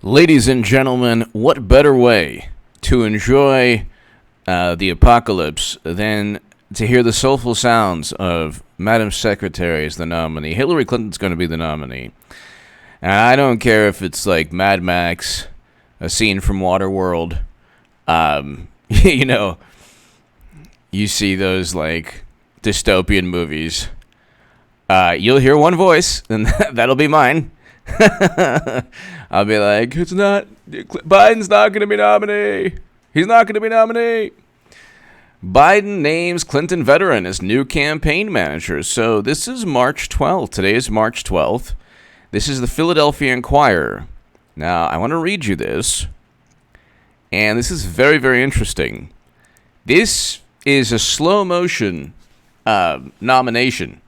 Ladies and gentlemen, what better way to enjoy the apocalypse than to hear the soulful sounds of Madam Secretary as the nominee? Hillary Clinton's going to be the nominee. And I don't care if it's like Mad Max, a scene from Waterworld. You know, you see those like dystopian movies. You'll hear one voice, and that'll be mine. I'll be like, Biden's not going to be nominee. He's not going to be nominee. Biden names Clinton veteran as new campaign manager. So this is March 12th. Today is March 12th. This is the Philadelphia Inquirer. Now, I want to read you this. And this is very, very interesting. This is a slow motion nomination.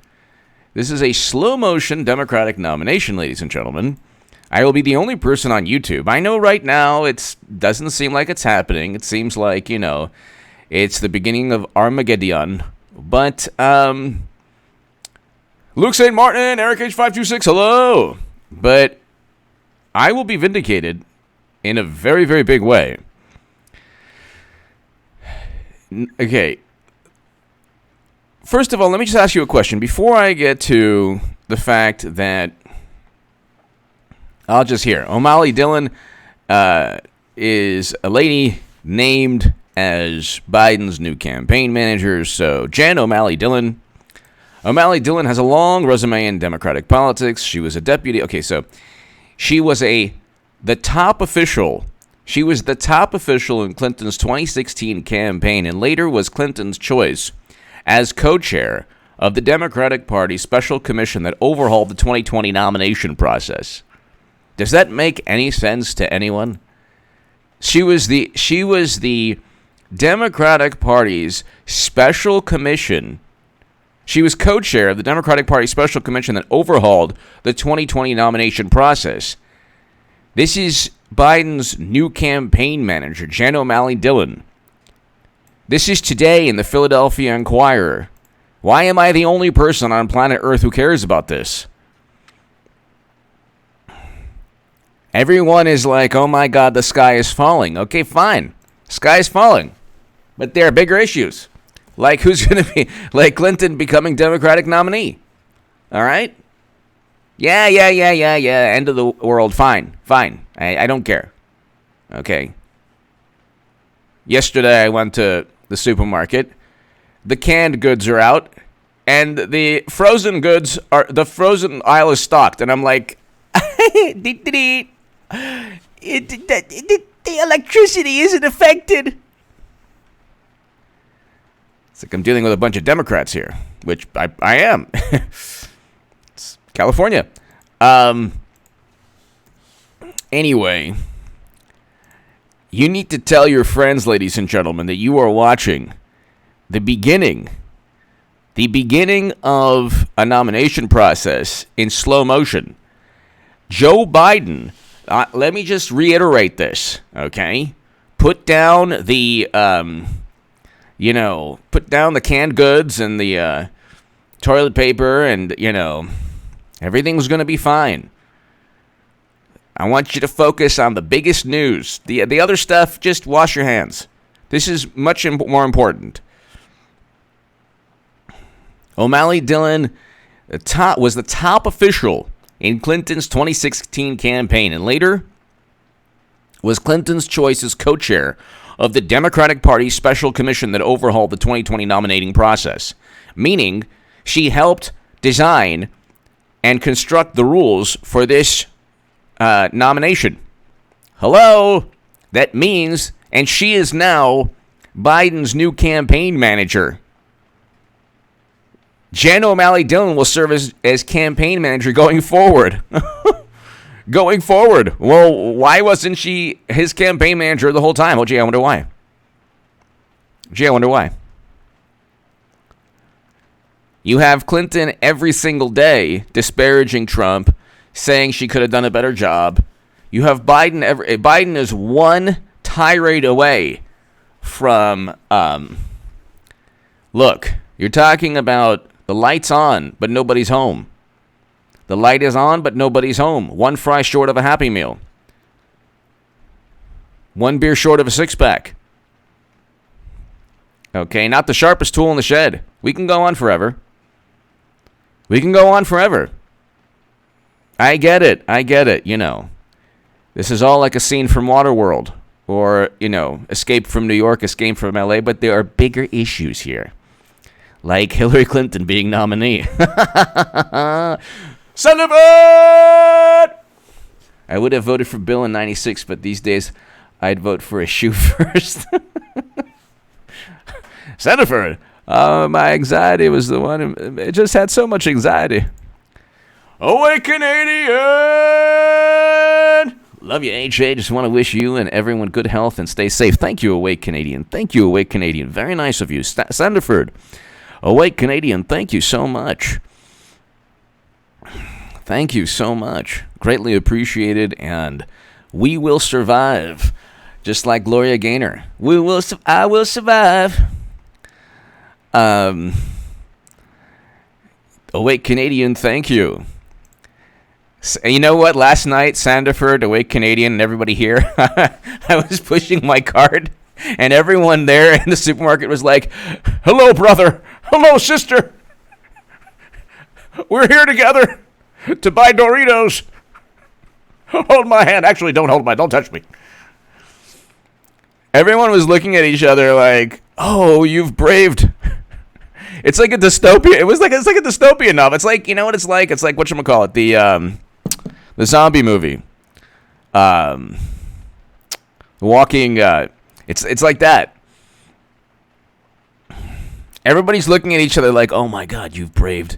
This is a slow-motion Democratic nomination, ladies and gentlemen. I will be the only person on YouTube. I know right now it doesn't seem like it's happening. It seems like, it's the beginning of Armageddon. But, Luke St. Martin, Eric H526, hello! But I will be vindicated in a very, very big way. Okay. First of all, let me just ask you a question. Before I get to the fact that I'll just hear, O'Malley Dillon is a lady named as Biden's new campaign manager. So Jan O'Malley Dillon. O'Malley Dillon has a long resume in Democratic politics. She was a deputy. Okay, so she was the top official. She was the top official in Clinton's 2016 campaign and later was Clinton's choice as co-chair of the Democratic Party Special Commission that overhauled the 2020 nomination process. Does that make any sense to anyone? She was the Democratic Party's Special Commission. She was co-chair of the Democratic Party Special Commission that overhauled the 2020 nomination process. This is Biden's new campaign manager, Jan O'Malley Dillon. This is today in the Philadelphia Inquirer. Why am I the only person on planet Earth who cares about this? Everyone is like, oh my God, the sky is falling. Okay, fine. Sky is falling. But there are bigger issues. Like who's going to be, like Clinton becoming Democratic nominee. All right? Yeah. End of the world. Fine. I don't care. Okay. Yesterday I went to the supermarket. The canned goods are out, and the frozen aisle is stocked. And I'm like, the electricity isn't affected. It's like I'm dealing with a bunch of Democrats here, which I am. It's California. Anyway. You need to tell your friends, ladies and gentlemen, that you are watching the beginning of a nomination process in slow motion. Joe Biden, let me just reiterate this, okay? Put down the, put down the canned goods and the toilet paper and, everything's going to be fine. I want you to focus on the biggest news. The other stuff, just wash your hands. This is much more important. O'Malley Dillon was the top official in Clinton's 2016 campaign and later was Clinton's choice as co-chair of the Democratic Party Special Commission that overhauled the 2020 nominating process, meaning she helped design and construct the rules for this nomination. Hello? That means, and she is now Biden's new campaign manager. Jan O'Malley Dillon will serve as campaign manager going forward. Going forward. Well, why wasn't she his campaign manager the whole time? Oh, gee, I wonder why. You have Clinton every single day disparaging Trump, saying she could have done a better job. You have Biden. Biden is one tirade away from. Look, you're talking about the light's on, but nobody's home. The light is on, but nobody's home. One fry short of a Happy Meal. One beer short of a six-pack. Okay, not the sharpest tool in the shed. We can go on forever. We can go on forever. I get it. This is all like a scene from Waterworld. Or, Escape from New York, Escape from L.A., but there are bigger issues here. Like Hillary Clinton being nominee. Senator! I would have voted for Bill in 96, but these days I'd vote for a shoe first. Senator, my anxiety was the one. It just had so much anxiety. Awake Canadian! Love you, AJ. Just want to wish you and everyone good health and stay safe. Thank you, Awake Canadian. Thank you, Awake Canadian. Very nice of you. Sandiford. Awake Canadian, thank you so much. Thank you so much. Greatly appreciated, and we will survive. Just like Gloria Gaynor. I will survive. Awake Canadian, thank you. You know what? Last night, Sandiford, Awake Canadian, and everybody here, I was pushing my cart, and everyone there in the supermarket was like, hello, brother. Hello, sister. We're here together to buy Doritos. Hold my hand. Actually, don't touch me. Everyone was looking at each other like, oh, you've braved. It's like a dystopia. It's like a dystopian novel. It's like, you know what it's like? It's like, whatchamacallit, the zombie movie. Walking, it's like that. Everybody's looking at each other like, oh my God, you braved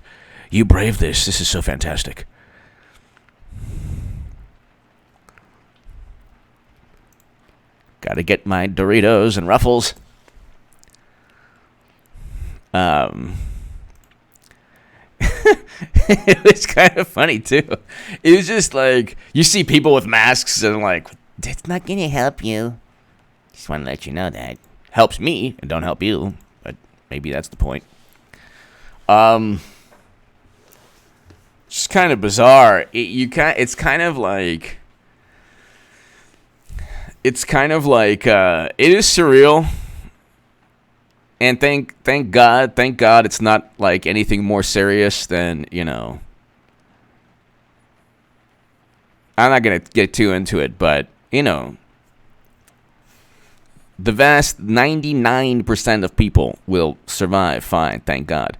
this. This is so fantastic. Gotta get my Doritos and Ruffles. It was kind of funny too. It was just like, you see people with masks and like, it's not gonna help you. Just want to let you know that helps me and don't help you. But maybe that's the point. Just kind of bizarre. It's kind of like it is surreal. And thank God it's not like anything more serious than, I'm not going to get too into it, but, the vast 99% of people will survive fine, thank God.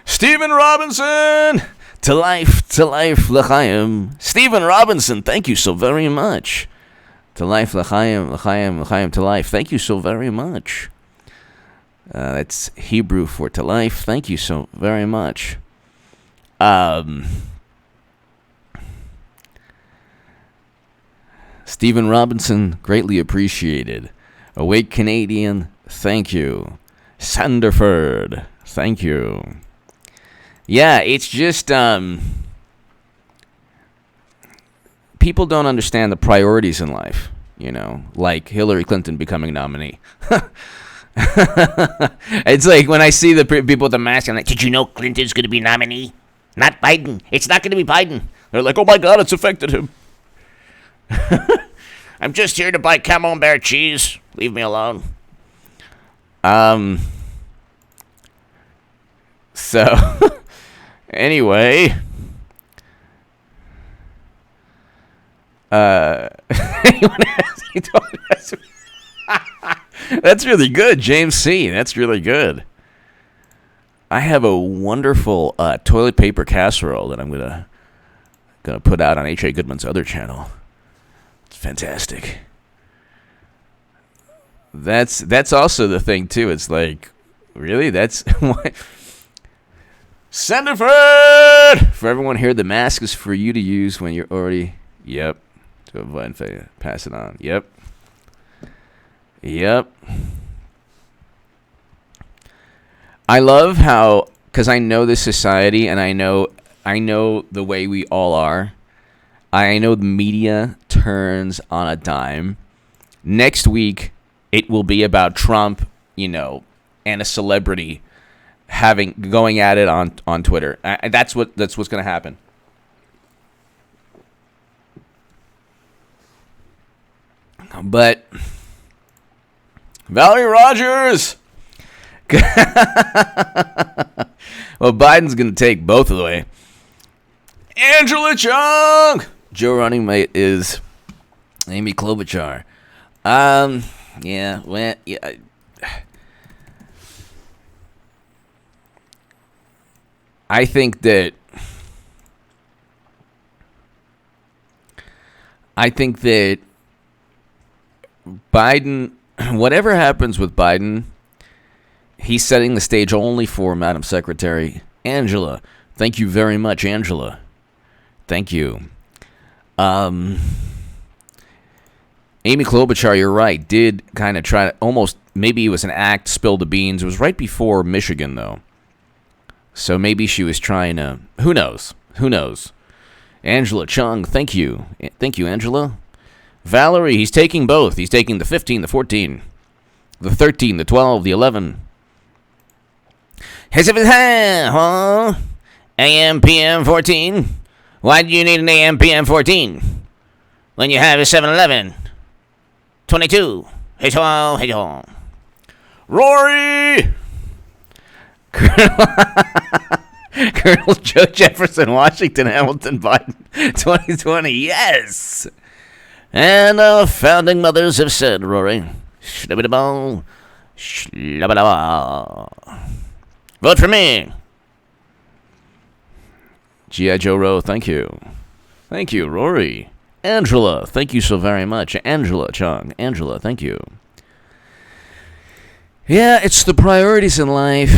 Stephen Robinson! To life, l'chaim. Stephen Robinson, thank you so very much. To life, l'chaim, to life. Thank you so very much. That's Hebrew for to life. Thank you so very much. Stephen Robinson, greatly appreciated. Awake Canadian, thank you. Sanderford, thank you. Yeah, it's just, people don't understand the priorities in life, like Hillary Clinton becoming nominee. It's like when I see the people with the mask, I'm like, did you know Clinton's going to be nominee? Not Biden. It's not going to be Biden. They're like, oh my God, it's affected him. I'm just here to buy Camembert cheese. Leave me alone. So, anyway. That's really good, James C. That's really good. I have a wonderful toilet paper casserole that I'm gonna put out on H.A. Goodman's other channel. It's fantastic. That's also the thing too. It's like, really? That's what. Sandiford! For everyone here, the mask is for you to use when you're already. Yep. To avoid failure. Pass it on. Yep. I love how, because I know this society and I know the way we all are. I know the media turns on a dime. Next week, it will be about Trump, and a celebrity going at it on Twitter. That's what's going to happen. But Valerie Rogers. Well, Biden's going to take both of the way. Angela Chung. Joe running mate is Amy Klobuchar. Yeah, well, yeah. I think that Biden, whatever happens with Biden, he's setting the stage only for Madam Secretary Angela. Thank you very much, Angela. Thank you. Amy Klobuchar, you're right, did kind of try to almost, maybe it was an act, spill the beans. It was right before Michigan, though. So maybe she was trying to, who knows? Who knows? Angela Chung, thank you. Thank you, Angela. Valerie, he's taking both. He's taking the 15, the 14, the 13, the 12, the 11. Huh? AM, PM, 14? Why do you need an AM, PM, 14? When you have a 7-Eleven? 22. Hey, hey, Rory! Colonel Joe Jefferson, Washington, Hamilton, Biden, 2020, yes! And our founding mothers have said, Rory, vote for me. G.I. Joe Rowe, thank you. Thank you, Rory. Angela, thank you so very much. Angela Chung. Angela, thank you. Yeah, it's the priorities in life.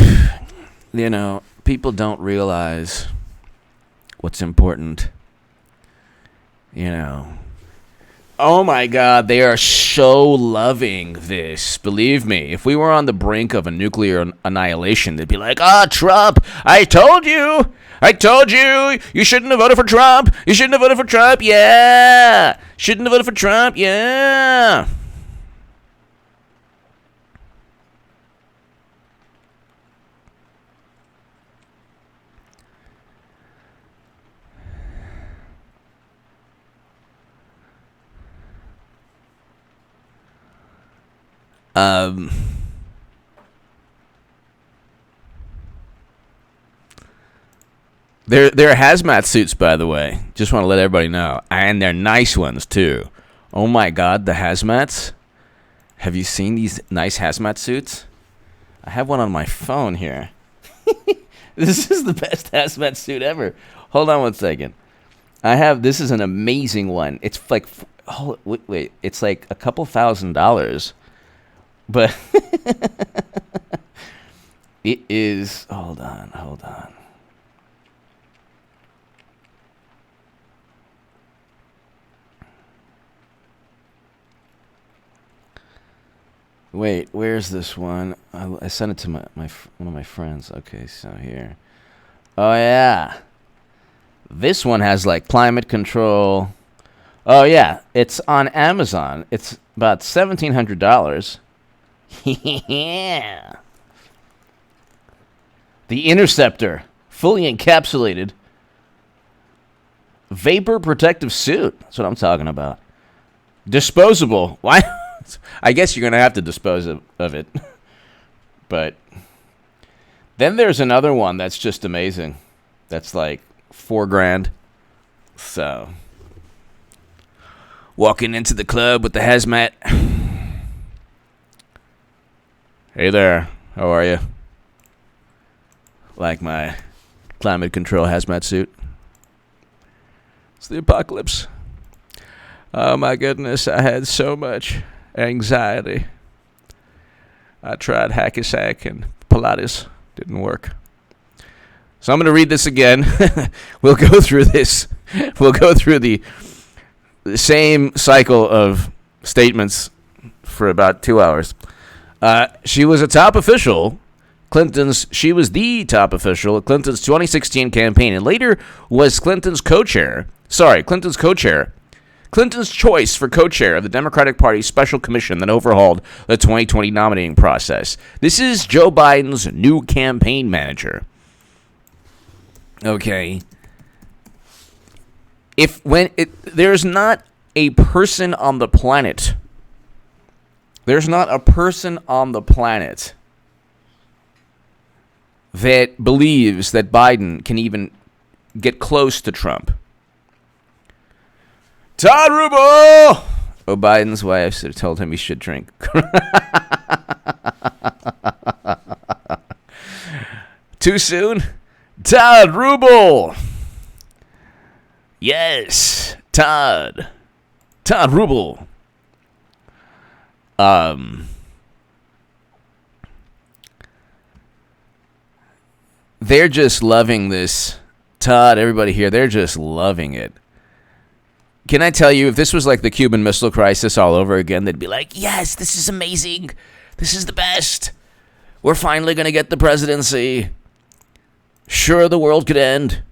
You know, people don't realize what's important. You know. Oh my God, they are so loving this. Believe me, if we were on the brink of a nuclear annihilation, they'd be like, Trump, I told you, you shouldn't have voted for Trump, yeah, shouldn't have voted for Trump, yeah. They're hazmat suits, by the way. Just want to let everybody know. And they're nice ones, too. Oh, my God, the hazmats. Have you seen these nice hazmat suits? I have one on my phone here. This is the best hazmat suit ever. Hold on one second. This is an amazing one. It's like, wait, it's like a couple $1,000. But it is, hold on. Wait, where's this one? I sent it to one of my friends. Okay, so here. Oh, yeah. This one has, like, climate control. Oh, yeah. It's on Amazon. It's about $1,700. Yeah. The Interceptor. Fully encapsulated. Vapor protective suit. That's what I'm talking about. Disposable. Why? I guess you're going to have to dispose of it. But then there's another one that's just amazing. That's like $4,000. So, walking into the club with the hazmat. Hey there. How are you? Like my climate control hazmat suit. It's the apocalypse. Oh my goodness, I had so much anxiety. I tried hacky sack and Pilates. Didn't work. So I'm going to read this again. We'll go through this. We'll go through the same cycle of statements for about 2 hours. She was a top official. She was the top official at Clinton's 2016 campaign and later was Clinton's co-chair. Clinton's choice for co-chair of the Democratic Party's special commission that overhauled the 2020 nominating process. This is Joe Biden's new campaign manager. Okay. There's not a person on the planet There's not a person on the planet that believes that Biden can even get close to Trump. Todd Rubel! Oh, Biden's wife should have told him he should drink. Too soon? Todd Rubel! Yes, Todd. Todd Rubel. They're just loving this. Todd, everybody here, they're just loving it. Can I tell you, if this was like the Cuban Missile Crisis all over again, they'd be like, yes, this is amazing. This is the best. We're finally going to get the presidency. Sure, the world could end.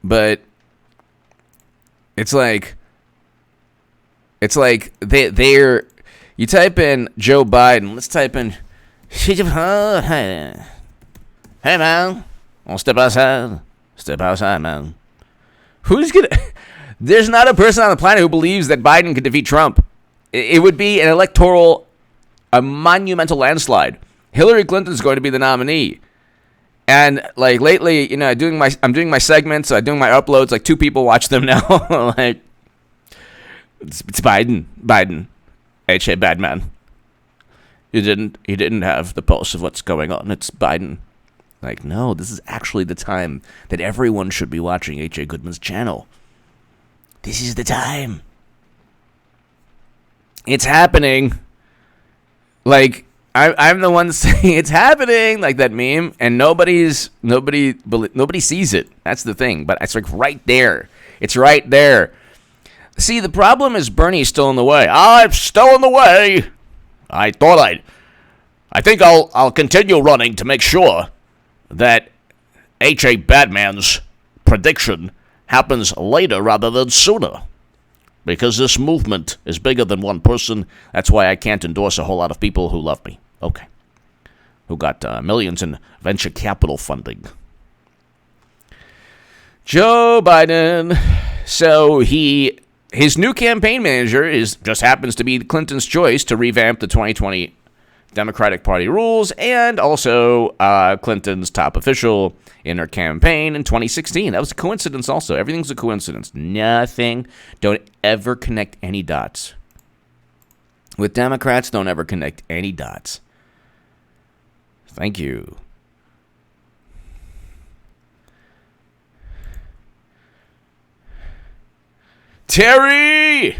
But it's like they're, you type in Joe Biden. Let's type in, hey man, I'll step outside. Step outside, man. Who's gonna? There's not a person on the planet who believes that Biden could defeat Trump. It would be an a monumental landslide. Hillary Clinton's going to be the nominee. And like lately, you know, I'm doing my segments, I'm doing my uploads. Like 2 people watch them now. Like it's Biden, H.A. Badman. He didn't have the pulse of what's going on. It's Biden. Like, no, this is actually the time that everyone should be watching H.A. Goodman's channel. This is the time. It's happening. Like, I'm the one saying it's happening, like that meme, and nobody sees it. That's the thing. But it's like right there. It's right there. See, the problem is Bernie's still in the way. I'm still in the way. I think I'll continue running to make sure that H.A. Badman's prediction happens later rather than sooner. Because this movement is bigger than one person. That's why I can't endorse a whole lot of people who love me. Okay. Who got millions in venture capital funding. Joe Biden. So his new campaign manager just happens to be Clinton's choice to revamp the 2020 Democratic Party rules, and also Clinton's top official in her campaign in 2016. That was a coincidence also. Everything's a coincidence. Nothing. Don't ever connect any dots. With Democrats, don't ever connect any dots. Thank you. Terry!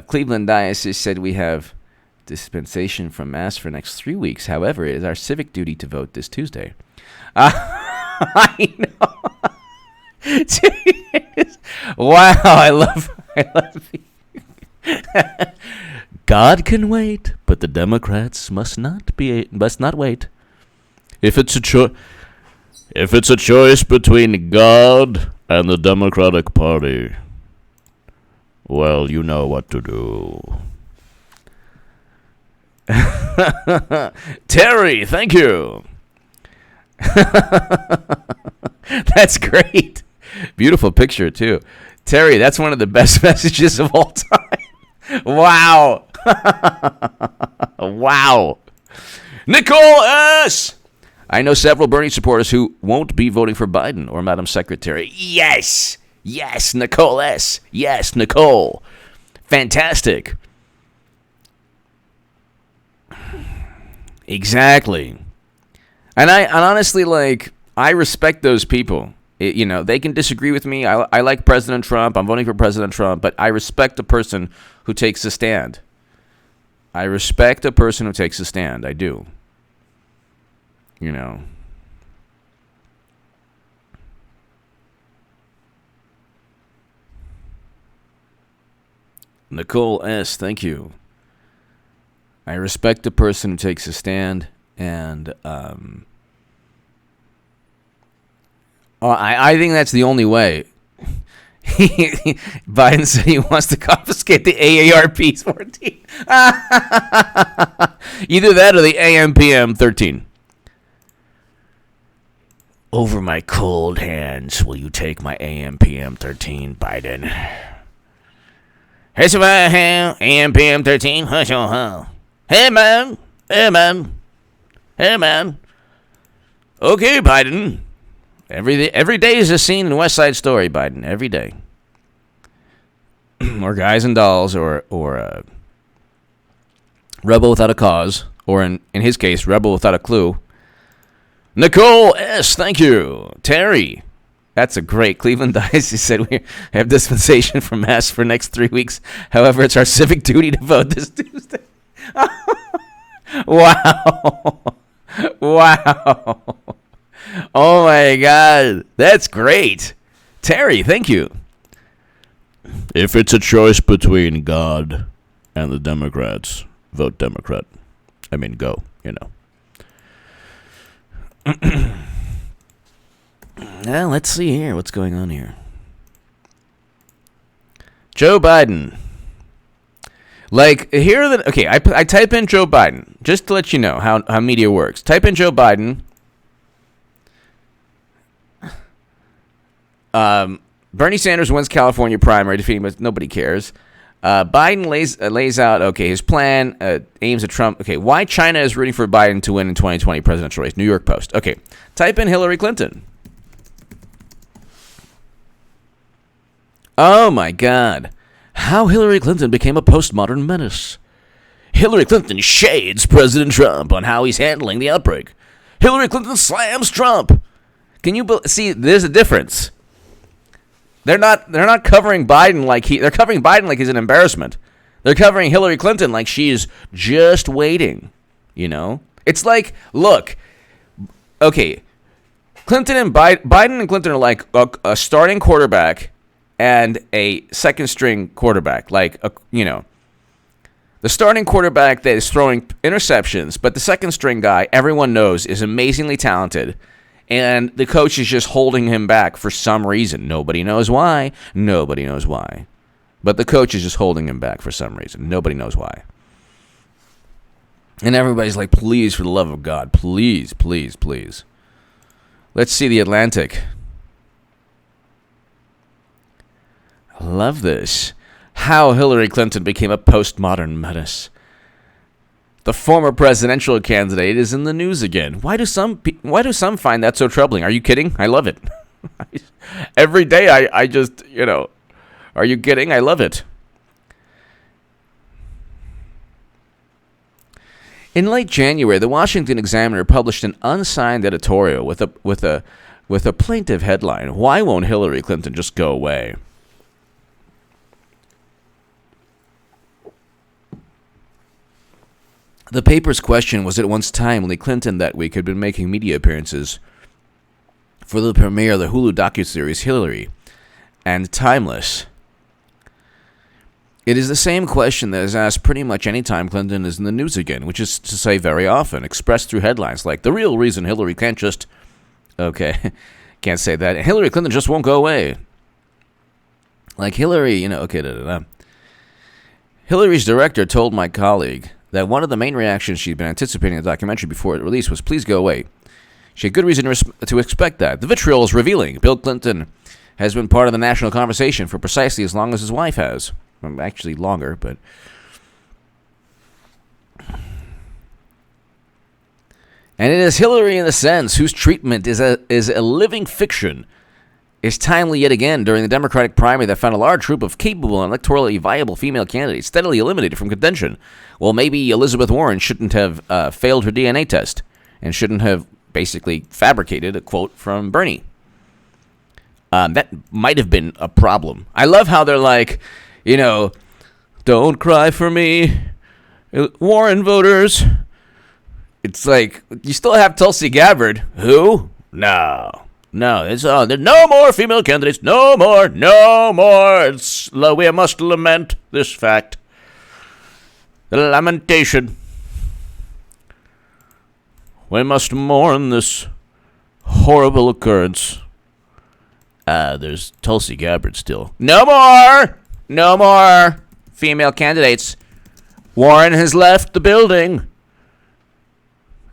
Cleveland Diocese said we have dispensation from Mass for next 3 weeks. However, it is our civic duty to vote this Tuesday. I know. Wow, I love God can wait, but the Democrats must not wait. If it's a choice between God and the Democratic Party, well, you know what to do. Terry, thank you. That's great. Beautiful picture, too. Terry, that's one of the best messages of all time. Wow. Wow. Nicole S. I know several Bernie supporters who won't be voting for Biden or Madam Secretary. Yes. Yes, Nicole S. Yes, Nicole. Fantastic. Exactly. And honestly, like, I respect those people. They can disagree with me. I like President Trump. I'm voting for President Trump. But I respect a person who takes a stand. I respect a person who takes a stand. I do. Nicole S., thank you. I respect a person who takes a stand, and I think that's the only way. Biden said he wants to confiscate the AARP 14. Either that or the AMPM 13. Over my cold hands, will you take my AM/PM 13, Biden? AM/PM 13. Hey man, hey man, hey man. Okay, Biden. Every day is a scene in West Side Story, Biden. Every day. Or Guys and Dolls, or Rebel Without a Cause, or in his case, Rebel Without a Clue. Nicole S., thank you. Terry, that's a great. Cleveland Dice, he said, we have dispensation from Mass for next 3 weeks. However, it's our civic duty to vote this Tuesday. Wow. Wow. Oh, my God. That's great. Terry, thank you. If it's a choice between God and the Democrats, vote Democrat. I mean, go, Well, let's see here. What's going on here? Joe Biden. Like, here are the... Okay, I type in Joe Biden, just to let you know how media works. Type in Joe Biden. Bernie Sanders wins California primary, defeating, but nobody cares. Biden lays out, okay, his plan aims at Trump. Okay, why China is rooting for Biden to win in 2020 presidential race. New York Post. Okay, type in Hillary Clinton. Oh, my God. How Hillary Clinton became a postmodern menace. Hillary Clinton shades President Trump on how he's handling the outbreak. Hillary Clinton slams Trump. Can you see? There's a difference. They're not covering Biden they're covering Biden like he's an embarrassment. They're covering Hillary Clinton like she's just waiting. It's like, look, okay, Clinton and Biden and Clinton are like a starting quarterback and a second string quarterback. Like, the starting quarterback that is throwing interceptions, but the second string guy, everyone knows, is amazingly talented. And the coach is just holding him back for some reason. Nobody knows why. Nobody knows why. But the coach is just holding him back for some reason. Nobody knows why. And everybody's like, please, for the love of God, please, please, please. Let's see The Atlantic. I love this. How Hillary Clinton became a postmodern menace. The former presidential candidate is in the news again. Why do some find that so troubling? Are you kidding? I love it. Every day I just, are you kidding? I love it. In late January, the Washington Examiner published an unsigned editorial with a plaintive headline. Why won't Hillary Clinton just go away? The paper's question was at once timely. Clinton that week had been making media appearances for the premiere of the Hulu docuseries Hillary, and timeless. It is the same question that is asked pretty much any time Clinton is in the news again, which is to say very often, expressed through headlines like, the real reason Hillary can't just... Okay, can't say that. Hillary Clinton just won't go away. Like Hillary, Hillary's director told my colleague that one of the main reactions she'd been anticipating in the documentary before it released was, please go away. She had good reason to expect that. The vitriol is revealing. Bill Clinton has been part of the national conversation for precisely as long as his wife has. Actually longer, but... And it is Hillary in the sense whose treatment is a living fiction is timely yet again during the Democratic primary that found a large group of capable and electorally viable female candidates steadily eliminated from contention. Well, maybe Elizabeth Warren shouldn't have failed her DNA test and shouldn't have basically fabricated a quote from Bernie. That might have been a problem. I love how they're like, don't cry for me, Warren voters. It's like, you still have Tulsi Gabbard. Who? No, there's no more female candidates. No more. We must lament this fact. The lamentation. We must mourn this horrible occurrence. There's Tulsi Gabbard still. No more female candidates. Warren has left the building.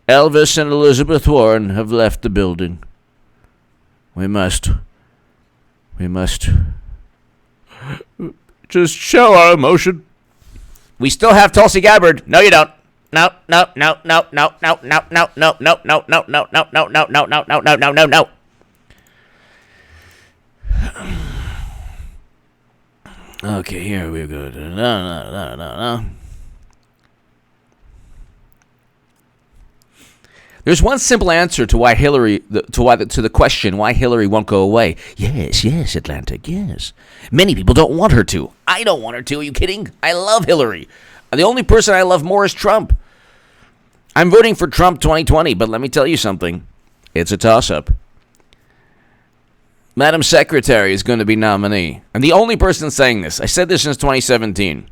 Elvis and Elizabeth Warren have left the building. We must just show our emotion. We still have Tulsi Gabbard. No, you don't. No. Okay, here we go. No. There's one simple answer to why to the question why Hillary won't go away. Yes, Atlantic, yes. Many people don't want her to. I don't want her to. Are you kidding? I love Hillary. The only person I love more is Trump. I'm voting for Trump 2020, but let me tell you something. It's a toss-up. Madam Secretary is going to be nominee. I'm the only person saying this. I said this since 2017.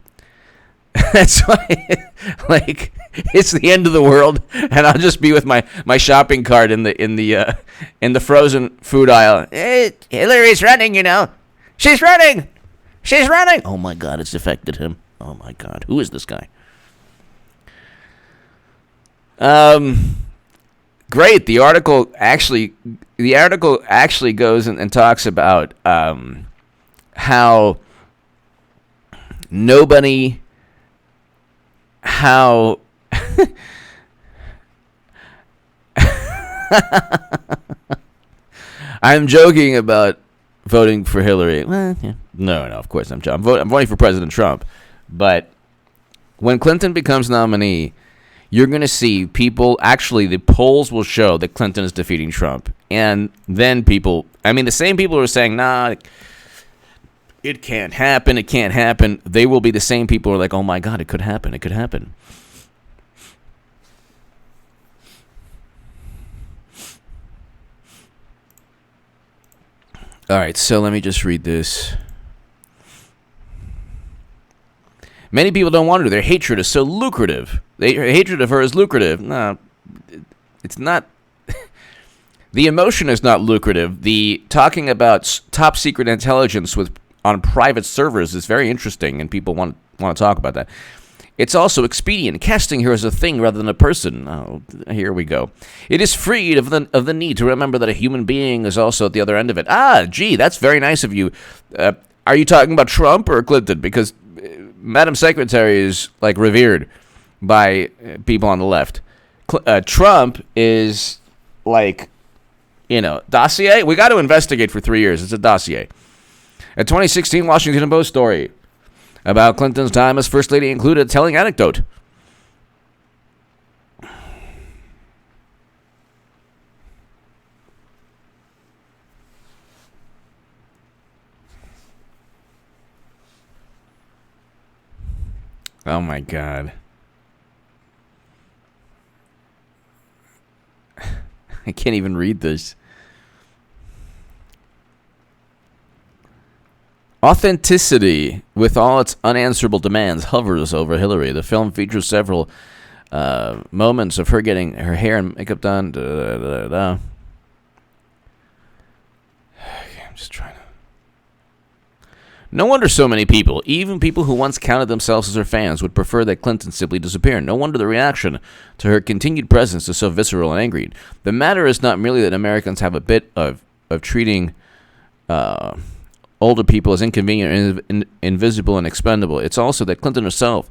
That's why, it's the end of the world, and I'll just be with my shopping cart in the frozen food aisle. Hey, Hillary's running, She's running. Oh my God, it's affected him. Oh my God, who is this guy? Great. The article actually goes and talks about how nobody. How I'm joking about voting for Hillary. Well, yeah. No, of course I'm voting for President Trump. But when Clinton becomes nominee, you're going to see people, actually the polls will show that Clinton is defeating Trump. And then the same people who are saying, nah, it can't happen, they will be the same people who are like, oh my God, it could happen. All right, so let me just read this. Many people don't want her. Their hatred is so lucrative. Their hatred of her is lucrative. No, it's not. The emotion is not lucrative. The talking about top secret intelligence on private servers is very interesting, and people want to talk about that. It's also expedient, casting her as a thing rather than a person. Oh, here we go. It is freed of the need to remember that a human being is also at the other end of it. Gee, that's very nice of you. Are you talking about Trump or Clinton? Because Madam Secretary is revered by people on the left. Trump is dossier. We got to investigate for 3 years. It's a dossier. A 2016 Washington Post story about Clinton's time as First Lady included a telling anecdote. Oh my God. I can't even read this. Authenticity, with all its unanswerable demands, hovers over Hillary. The film features several moments of her getting her hair and makeup done. Okay, I'm just trying to... No wonder so many people, even people who once counted themselves as her fans, would prefer that Clinton simply disappear. No wonder the reaction to her continued presence is so visceral and angry. The matter is not merely that Americans have a bit of treating... older people as inconvenient, invisible, and expendable. It's also that Clinton herself,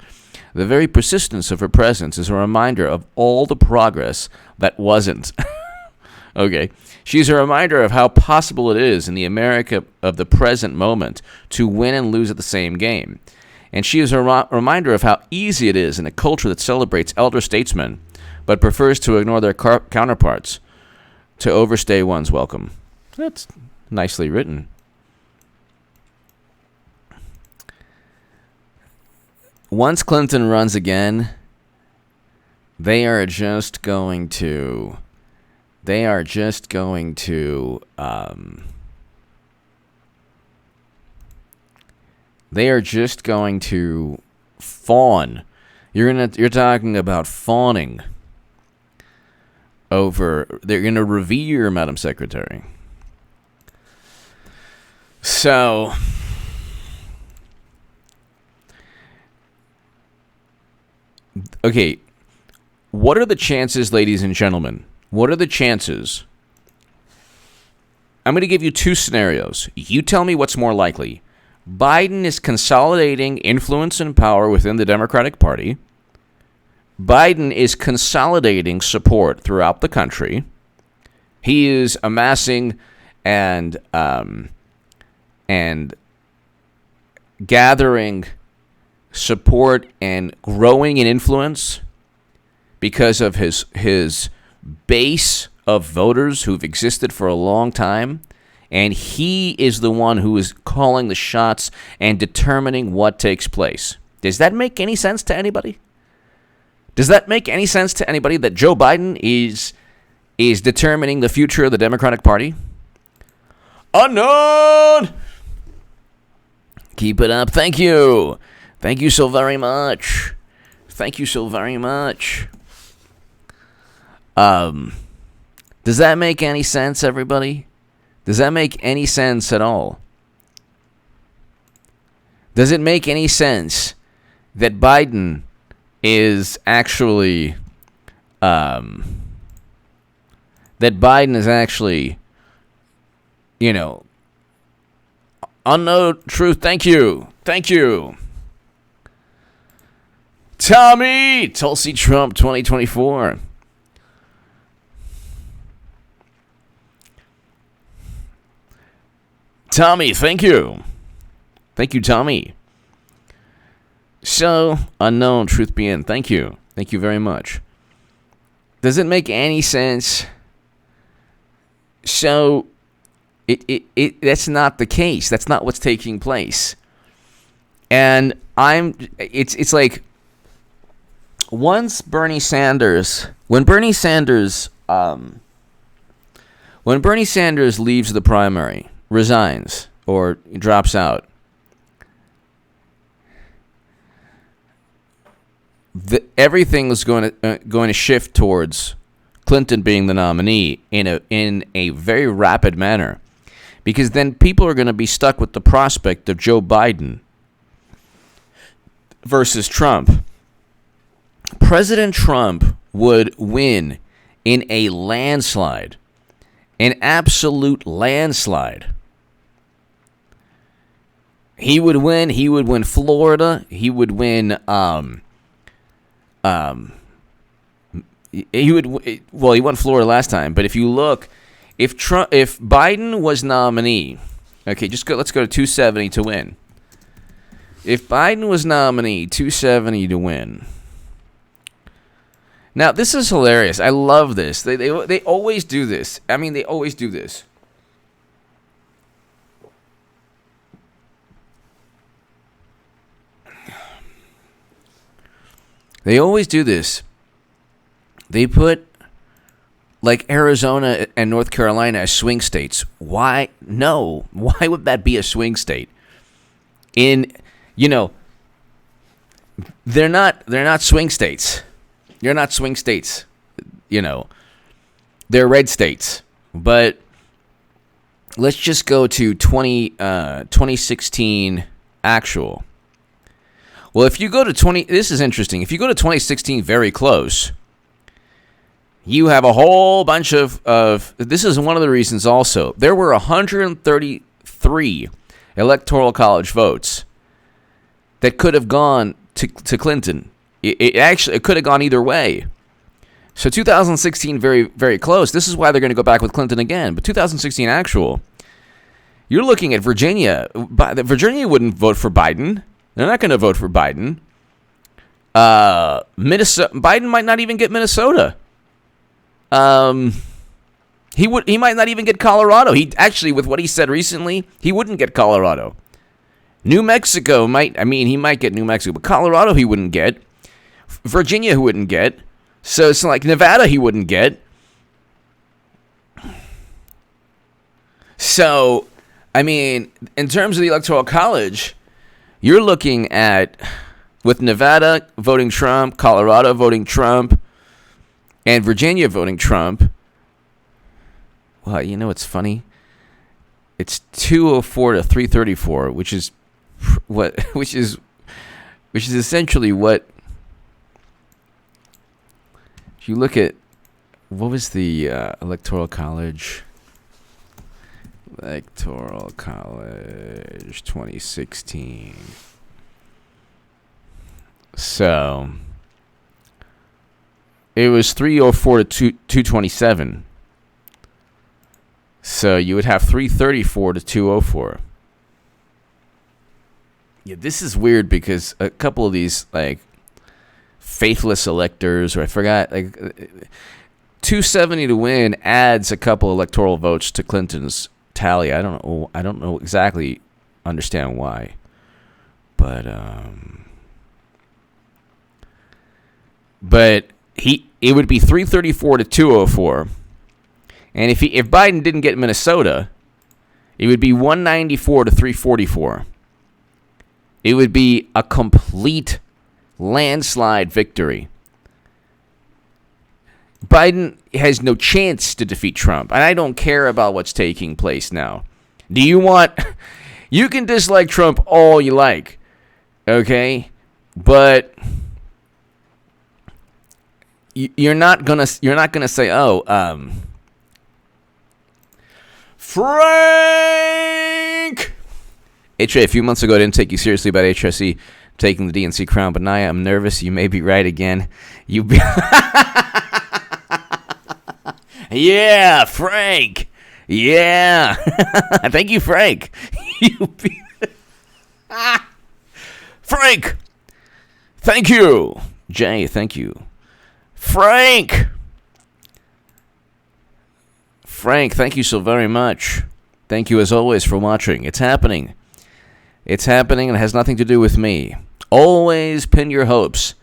the very persistence of her presence, is a reminder of all the progress that wasn't. Okay. She's a reminder of how possible it is in the America of the present moment to win and lose at the same game. And she is a reminder of how easy it is in a culture that celebrates elder statesmen, but prefers to ignore their counterparts, to overstay one's welcome. That's nicely written. Once Clinton runs again, they are just going to fawn. You're talking about fawning over. They're going to revere Madam Secretary. So, okay, what are the chances, ladies and gentlemen? What are the chances I'm going to give you two scenarios. You tell me what's more likely. Biden is consolidating influence and power within the Democratic Party. Biden is consolidating support throughout the country. He is amassing and gathering support and growing in influence because of his base of voters who've existed for a long time. And he is the one who is calling the shots and determining what takes place. Does that make any sense to anybody? Does that make any sense to anybody that Joe Biden is determining the future of the Democratic Party? Unknown! Keep it up. Thank you. Thank you so very much. Thank you so very much. Does that make any sense, everybody? Does that make any sense at all? Does it make any sense that Biden is actually unknown truth? Thank you. Tommy, Tulsi Trump 2024. Tommy, thank you. Thank you, Tommy. So, unknown truth be in. Thank you. Thank you very much. Does it make any sense? So, that's not the case. That's not what's taking place. And it's like, when Bernie Sanders leaves the primary, resigns or drops out, everything is going to shift towards Clinton being the nominee in a very rapid manner, because then people are going to be stuck with the prospect of Joe Biden versus Trump. President Trump would win in a landslide, an absolute landslide. He would win. He would win Florida. He would win. He won Florida last time. But if you look, if Biden was nominee, okay, let's go to 270 to win. If Biden was nominee, 270 to win. Now this is hilarious. I love this. They always do this. I mean, they always do this. They always do this. They put, like, Arizona and North Carolina as swing states. Why? No. Why would that be a swing state? They're not swing states. They're not swing states. They're red states. But let's just go to 2016 actual. Well, if you go to this is interesting. If you go to 2016 very close, you have a whole bunch of this is one of the reasons also. There were 133 electoral college votes that could have gone to Clinton. It could have gone either way. So 2016 very, very close. This is why they're going to go back with Clinton again. But 2016 actual, you're looking at Virginia. Virginia wouldn't vote for Biden. They're not going to vote for Biden. Minnesota. Biden might not even get Minnesota. He might not even get Colorado. He actually, with what he said recently, he wouldn't get Colorado. New Mexico he might get New Mexico, but Colorado he wouldn't get. Virginia he wouldn't get. So it's like Nevada he wouldn't get. So, I mean, in terms of the Electoral College, you're looking at, with Nevada voting Trump, Colorado voting Trump, and Virginia voting Trump. Well, you know what's funny? It's 204 to 334, which is essentially what, if you look at, what was the Electoral College? Electoral College 2016. So it was 304 to 227. So you would have 334 to 204. Yeah, this is weird because a couple of these like faithless electors, or I forgot, like 270 to win adds a couple electoral votes to Clinton's tally. I don't know exactly understand why, but it would be 334 to 204, and if Biden didn't get Minnesota, it would be 194 to 344. It would be a complete landslide victory. Biden has no chance to defeat Trump, and I don't care about what's taking place now. You can dislike Trump all you like, okay? But you're not gonna say, Frank. HA, a few months ago, I didn't take you seriously about HRC taking the DNC crown, but now I'm nervous. You may be right again. Yeah, Frank. Yeah. Thank you, Frank. Frank. Thank you. Jay, thank you. Frank, thank you so very much. Thank you as always for watching. It's happening. It's happening and it has nothing to do with me. Always pin your hopes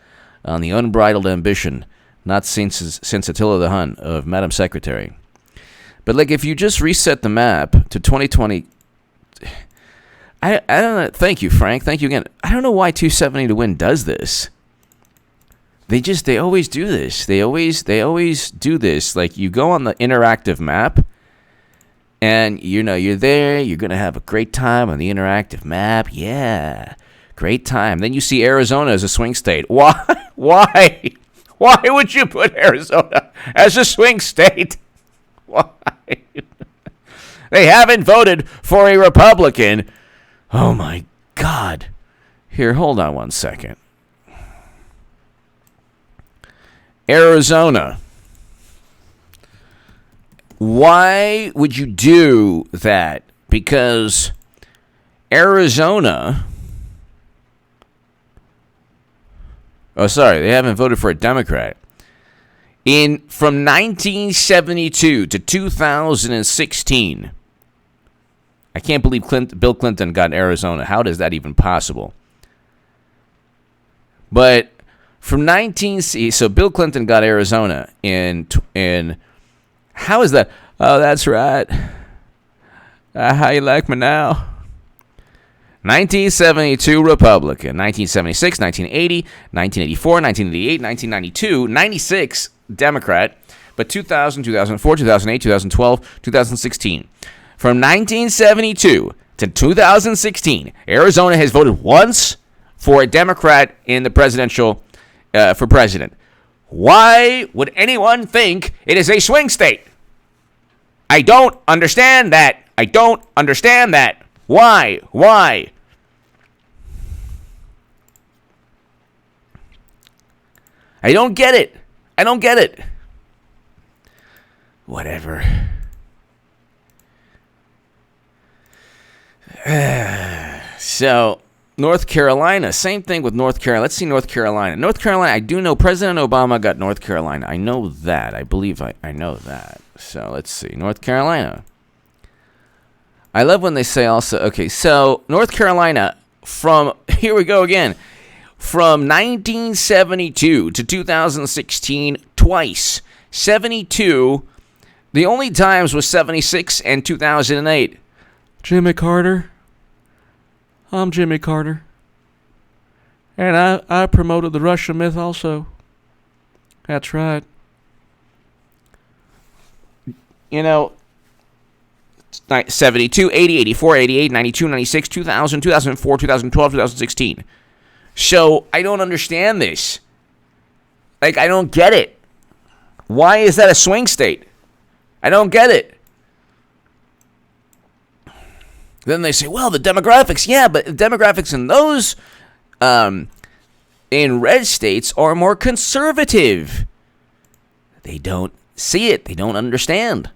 on the unbridled ambition, not since Attila the Hun, of Madam Secretary. But like if you just reset the map to 2020, I don't know. Thank you, Frank. Thank you again. I don't know why 270 to win does this. They always do this. They always do this. Like you go on the interactive map, and you're there. You're gonna have a great time on the interactive map. Yeah, great time. Then you see Arizona as a swing state. Why? Why would you put Arizona as a swing state? Why? They haven't voted for a Republican. Oh my God. Here, hold on one second. Arizona. Why would you do that? Because Arizona... Oh, sorry, they haven't voted for a Democrat. From 1972 to 2016, I can't believe Bill Clinton got Arizona. How is that even possible? But from so Bill Clinton got Arizona in how is that? Oh, that's right. How you like me now? 1972 Republican, 1976, 1980, 1984, 1988, 1992, 96 Democrat, but 2000, 2004, 2008, 2012, 2016. From 1972 to 2016, Arizona has voted once for a Democrat in the presidential, for president. Why would anyone think it is a swing state? I don't understand that. Why? I don't get it. Whatever. So, North Carolina, same thing with North Carolina. Let's see North Carolina. North Carolina, I do know President Obama got North Carolina. I know that. I believe I know that. So, let's see. North Carolina. I love when they say also, okay, so North Carolina, here we go again. From 1972 to 2016, twice. 72, the only times was 76 and 2008. Jimmy Carter. I'm Jimmy Carter. And I promoted the Russian myth also. That's right. 72, 80, 84, 88, 92, 96, 2000, 2004, 2012, 2016. So, I don't understand this. I don't get it. Why is that a swing state? I don't get it. Then they say, well, the demographics, yeah, but the demographics in those in red states are more conservative. They don't see it. They don't understand.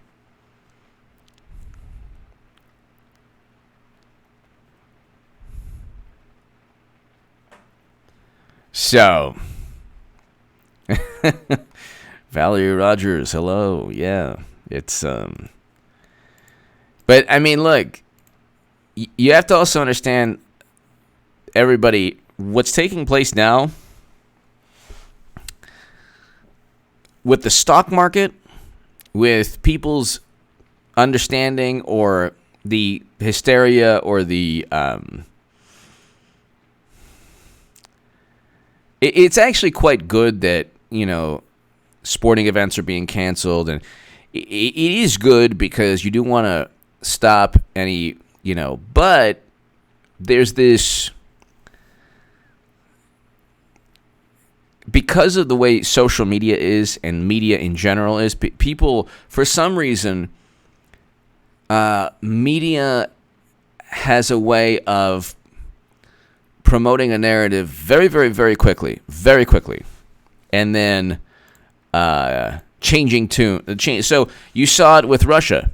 So, Valerie Rogers, hello. Yeah, it's but I mean, look, you have to also understand, everybody, what's taking place now with the stock market, with people's understanding or the hysteria or the it's actually quite good that, sporting events are being canceled, and it is good because you do want to stop any, but there's this, because of the way social media is and media in general is, people, for some reason, media has a way of promoting a narrative very, very, very quickly, and then changing tune. So you saw it with Russia.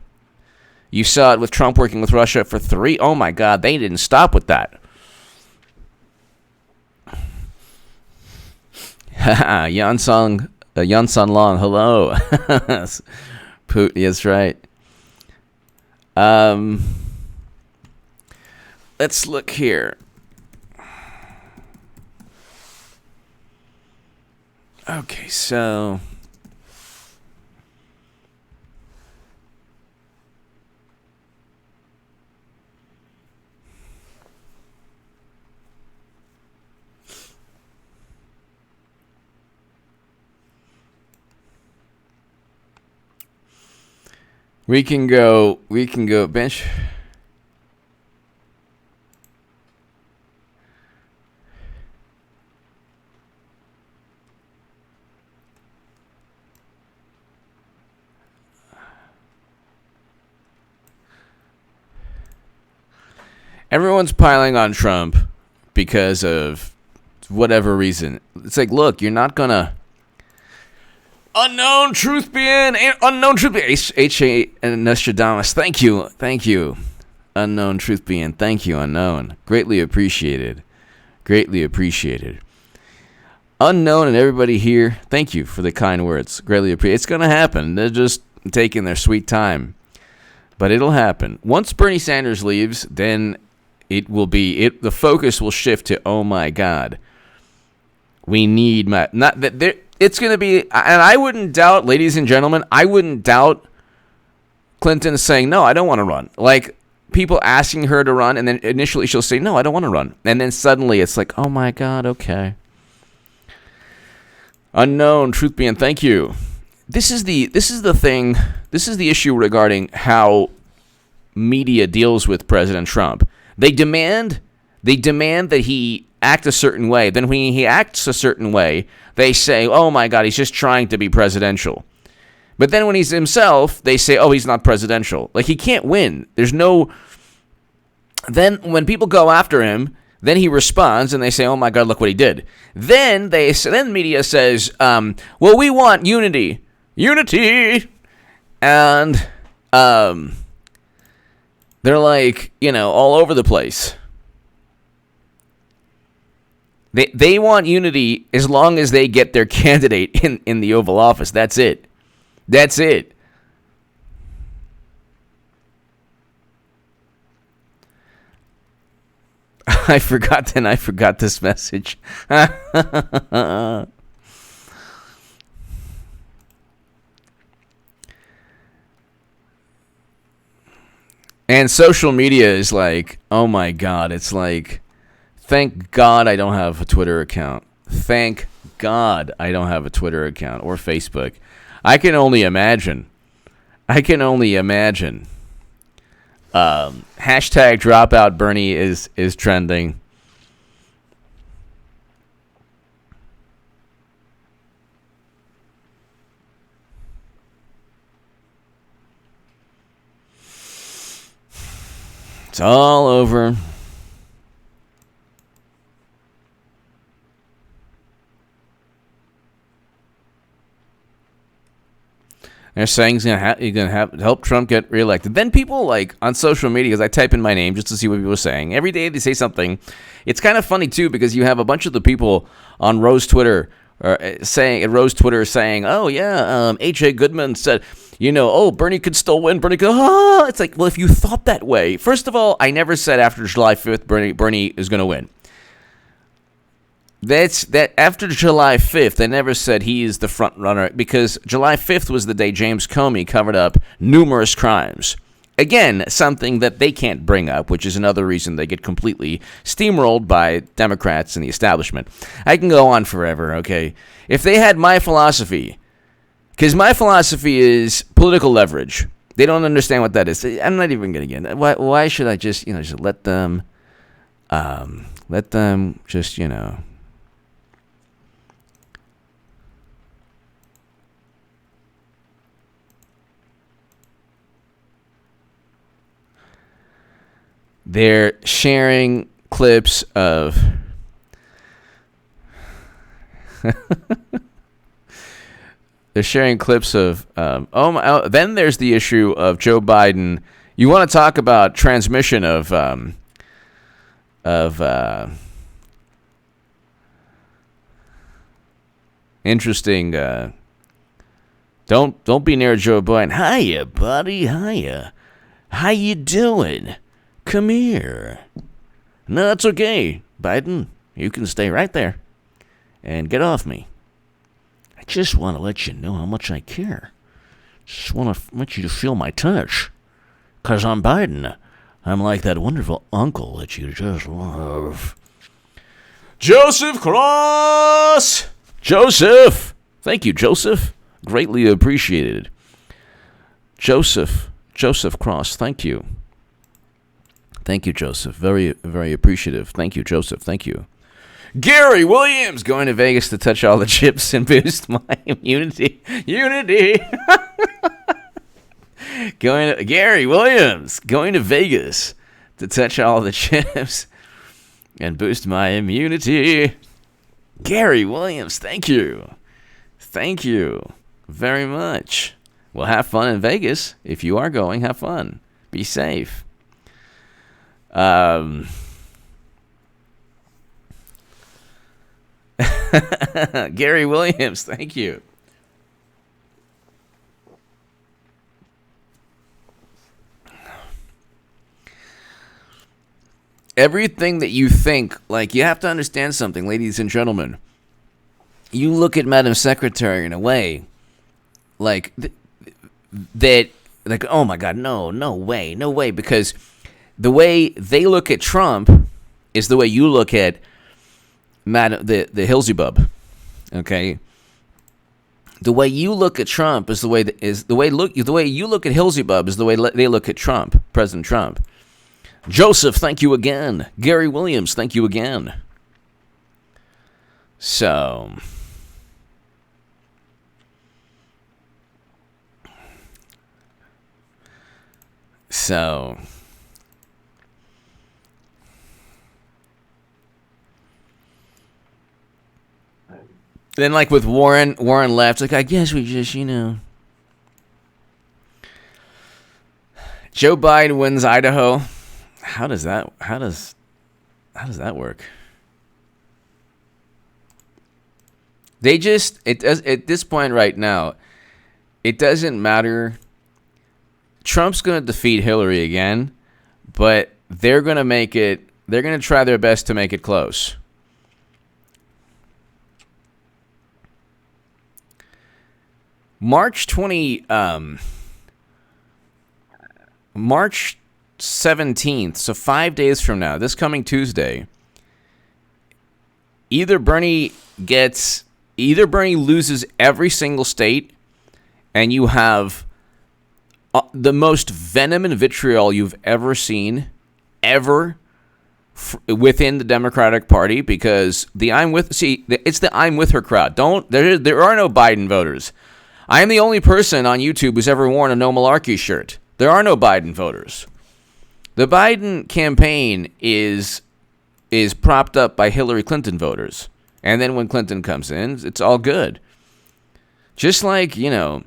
You saw it with Trump working with Russia for 3. Oh my God, they didn't stop with that. Yansan Long, hello. That's right. Let's look here. Okay, so we can go bench. Everyone's piling on Trump because of whatever reason. It's like, look, you're not gonna unknown truth being H.A. and Nostradamus. Thank you. Unknown truth being. Thank you, unknown. Greatly appreciated. Unknown and everybody here, thank you for the kind words. Greatly appreciated. It's gonna happen. They're just taking their sweet time, but it'll happen. Once Bernie Sanders leaves, then it will be the focus will shift to, oh my God, we need not that there. It's going to be, and I wouldn't doubt, ladies and gentlemen, Clinton saying, no, I don't want to run. Like, people asking her to run, and then initially she'll say, no, I don't want to run. And then suddenly it's like, oh my God, okay. Unknown truth being, thank you. This is the issue regarding how media deals with President Trump. They demand that he act a certain way. Then when he acts a certain way, they say, oh my God, he's just trying to be presidential. But then when he's himself, they say, oh, he's not presidential. Like, he can't win. There's no... Then when people go after him, then he responds and they say, oh my God, look what he did. Then media says, well, we want unity. And they're like, all over the place. They want unity as long as they get their candidate in the Oval Office. That's it. I forgot this message. And social media is like, oh my God, it's like, thank God I don't have a Twitter account. Thank God I don't have a Twitter account or Facebook. I can only imagine. Hashtag dropout Bernie is trending. It's all over. They're saying he's gonna help Trump get reelected. Then people like on social media, because I type in my name just to see what people are saying. Every day they say something. It's kind of funny too because you have a bunch of the people on Rose Twitter saying, "Oh yeah, H.A. Goodman said, oh, Bernie could still win. Bernie could." It's like, well, if you thought that way, first of all, I never said after July 5th Bernie is going to win. That after July 5th, I never said he is the front runner because July 5th was the day James Comey covered up numerous crimes. Again, something that they can't bring up, which is another reason they get completely steamrolled by Democrats and the establishment. I can go on forever, okay? If they had my philosophy, because my philosophy is political leverage. They don't understand what that is. I'm not even going to get it. Why should I just let them just, They're sharing clips of then there's the issue of Joe Biden. You want to talk about transmission of interesting. Don't be near Joe Biden. Hiya, buddy. Hiya. How you doing? Come here. No, it's okay, Biden. You can stay right there and get off me. I just want to let you know how much I care. Just want to want you to feel my touch. 'Cause I'm Biden. I'm like that wonderful uncle that you just love. Joseph Cross! Joseph! Thank you, Joseph. Greatly appreciated. Joseph Cross, thank you. Thank you, Joseph. Very, very appreciative. Thank you, Joseph. Thank you. Gary Williams going to Vegas to touch all the chips and boost my immunity. Gary Williams going to Vegas to touch all the chips and boost my immunity. Gary Williams, thank you. Thank you very much. Well, have fun in Vegas. If you are going, have fun. Be safe. Gary Williams, thank you. Everything that you think, like, you have to understand something, ladies and gentlemen. You look at Madam Secretary in a way, like, that, like, oh my God, no way, because the way they look at Trump is the way you look at the Hillsybub, okay? The way you look at Trump is the way you look at Hillsybub is the way they look at Trump, President Trump. Joseph, thank you again. Gary Williams, thank you again. So then, like with Warren left. Like, I guess we just, Joe Biden wins Idaho. How does that work? They just at this point right now, it doesn't matter. Trump's going to defeat Hillary again, but they're going to try their best to make it close. March 17th, so 5 days from now, this coming Tuesday, either Bernie loses every single state and you have the most venom and vitriol you've ever seen, within the Democratic Party, because it's the I'm with her crowd. There are no Biden voters. I am the only person on YouTube who's ever worn a No Malarkey shirt. There are no Biden voters. The Biden campaign is propped up by Hillary Clinton voters. And then when Clinton comes in, it's all good. Just like, they're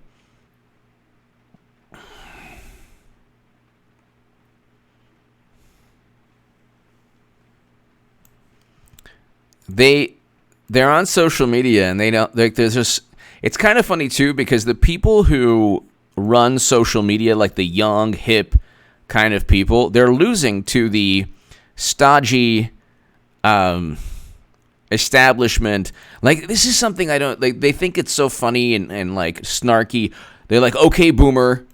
on social media and they don't like there's just it's kind of funny too because the people who run social media, like the young, hip kind of people, they're losing to the stodgy establishment. Like, this is something I don't like. They think it's so funny and like snarky. They're like, okay, boomer.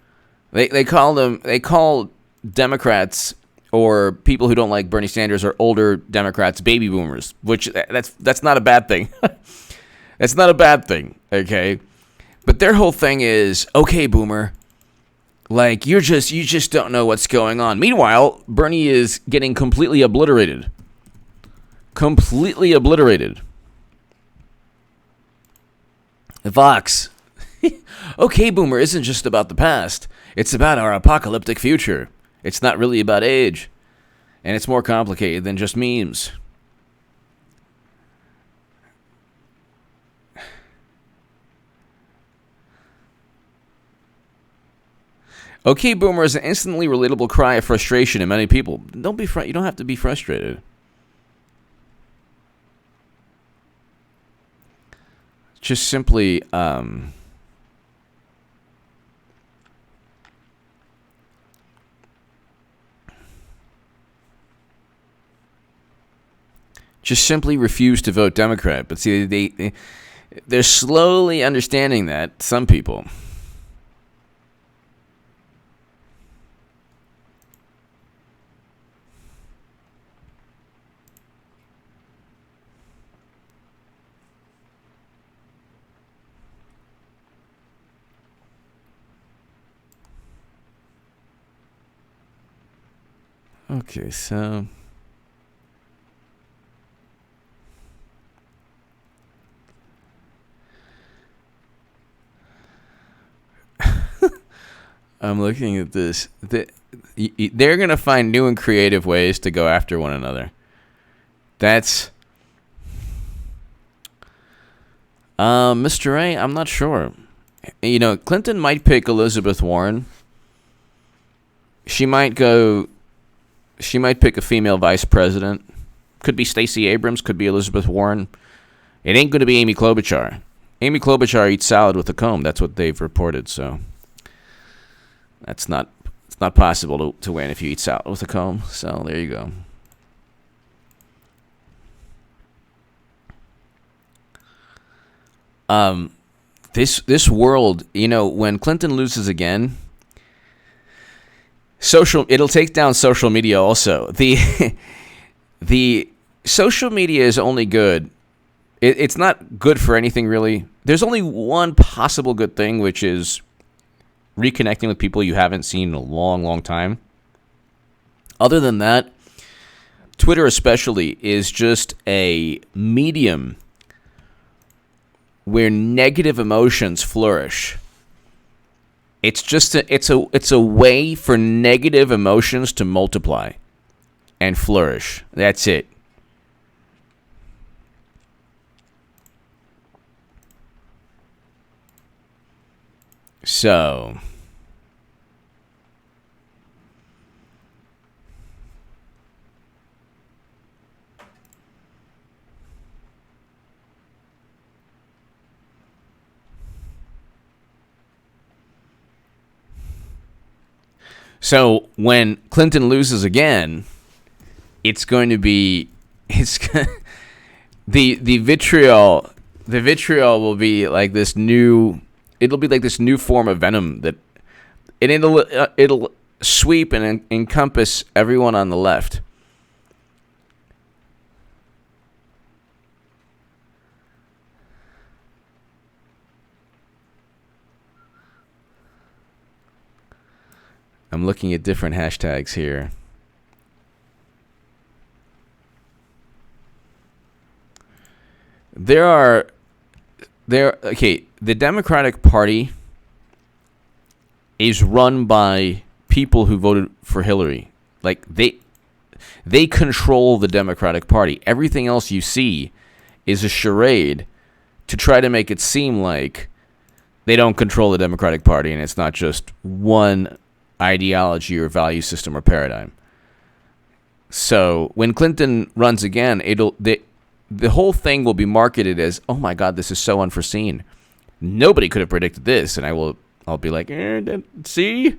They call Democrats or people who don't like Bernie Sanders or older Democrats baby boomers, which that's not a bad thing. That's not a bad thing, okay? But their whole thing is, okay, boomer, like you just don't know what's going on. Meanwhile, Bernie is getting completely obliterated. Completely obliterated. Vox. Okay, boomer isn't just about the past. It's about our apocalyptic future. It's not really about age. And it's more complicated than just memes. Okay, boomer is an instantly relatable cry of frustration in many people. Don't be you don't have to be frustrated. Just simply refuse to vote Democrat. But see, they're slowly understanding that, some people. Okay, so I'm looking at this. They're going to find new and creative ways to go after one another. That's Mr. A, I'm not sure. Clinton might pick Elizabeth Warren. She might pick a female vice president. Could be Stacey Abrams, could be Elizabeth Warren. It ain't going to be Amy Klobuchar. Amy Klobuchar eats salad with a comb. That's what they've reported, so it's not possible to win if you eat salad with a comb. So there you go. This world, when Clinton loses again, it'll take down social media also. The social media is only good. It's not good for anything really. There's only one possible good thing, which is reconnecting with people you haven't seen in a long, long time. Other than that, Twitter especially is just a medium where negative emotions flourish. It's a way for negative emotions to multiply and flourish. That's it. So when Clinton loses again, it's going to be the vitriol will be like this new. It'll be like this new form of venom it'll sweep and encompass everyone on the left. I'm looking at different hashtags here. The Democratic Party is run by people who voted for Hillary. like they control the Democratic Party. Everything else you see is a charade to try to make it seem like they don't control the Democratic Party and it's not just one ideology or value system or paradigm. So when Clinton runs again, the whole thing will be marketed as, oh my God, this is so unforeseen. Nobody could have predicted this. And I'll be like, see?